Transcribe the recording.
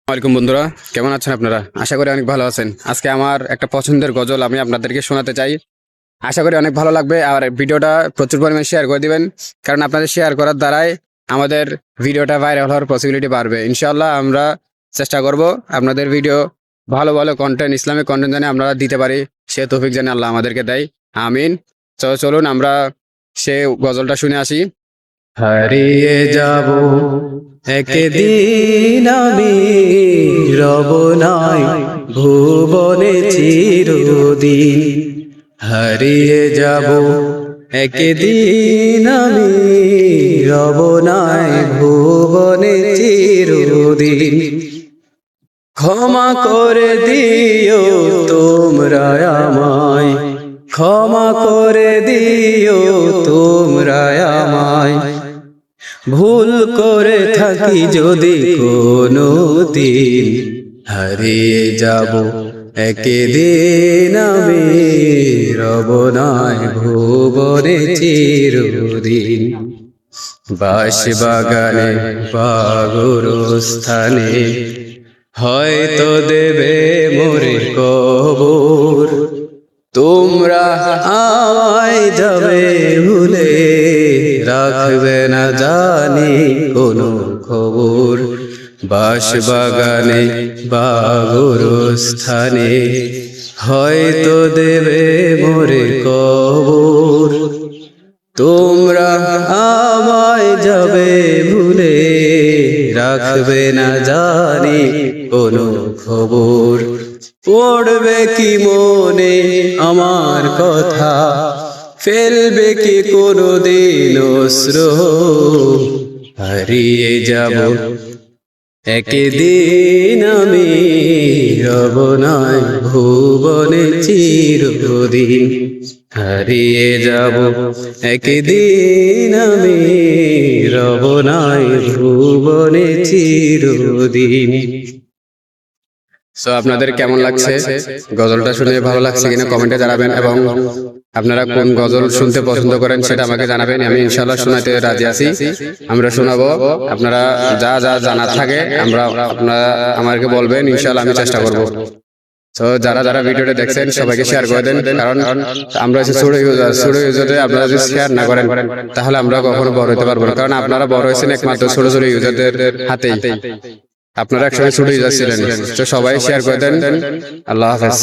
ওয়ালাইকুম বন্ধুরা, কেমন আছেন আপনারা? আশা করি অনেক ভালো আছেন। আজকে আমার একটা পছন্দের গজল আমি আপনাদেরকে শোনাতে চাই। আশা করি অনেক ভালো লাগবে। আর ভিডিওটা প্রচুর পরিমাণে শেয়ার করে দিবেন, কারণ আপনাদের শেয়ার করার দ্বারাই আমাদের ভিডিওটা ভাইরাল হওয়ার পসিবিলিটি বাড়বে। ইনশাআল্লাহ আমরা চেষ্টা করব আপনাদের ভিডিও ভালো ভালো কন্টেন্ট, ইসলামিক কন্টেন্ট যেন আমরা দিতে পারি, সে তৌফিক যেন আল্লাহ আমাদেরকে দেয়। আমিন। চলুন আমরা সে গজলটা শুনে আসি। হারিয়ে যাব একদিন আমি, রব নাই ভুবনে চিরদিন। হারিয়ে যাব একদিন আমি, রব নাই ভুবনে চিরদিন। ক্ষমা করে দিও তোমরা আমায়, ক্ষমা করে দিও তোমরা আমায়। ভুল করে থাকি যদি কোনো দিন, হারিয়ে যাব একদিন আমি, রব নাই ভুবনে চিরদিন। বাঁশ বাগানে বা গোরস্থানে হয়তো দেবে মোরে কবর, তোমরা আমায় যাবে ভুলে, রাখবে না জানি কোনো খবর। বাঁশ বাগানে বা গোরস্থানে হয়তো দেবে মোরে কবর, তোমরা আমায় যাবে ভুলে, রাখবে না জানি কোনো খবর। পড়বে কি মনে আমার কথা, ফেলবে কি কোনো দিন অশ্রু, হারিয়ে যাব একদিন আমি, রব নাই ভুবনে চিরদিন। হারিয়ে যাব একদিন আমি, রব নাই ভুবনে চিরদিন। আপনাদের কেমন লাগছে গজলটা শুনে? ভালো লাগছে কিনা কমেন্টে জানাবেন, এবং আপনারা কোন গজল শুনতে পছন্দ করেন সেটা আমাকে জানাবেন। আমি ইনশাআল্লাহ শোনাতে রাজি আছি, আমরা শোনাবো। আপনারা যা যা জানার থাকে আপনারা আমাকে বলবেন, ইনশাআল্লাহ আমি চেষ্টা করব। তো যারা যারা ভিডিওটা দেখছেন সবাইকে শেয়ার করে দেন, কারণ আমরা হচ্ছে ছোট ইউজারে আপনারা যদি শেয়ার না করেন তাহলে আমরা কখনো বড় হতে পারবো না, কারণ আপনারা বড় হয়েছেন একমাত্র ছোট ছোট ইউজারদের হাতেই। আপনারা একসময় ছোট ইউজার ছিলেন। তো সবাই শেয়ার করে দেন। আল্লাহ হাফেজ।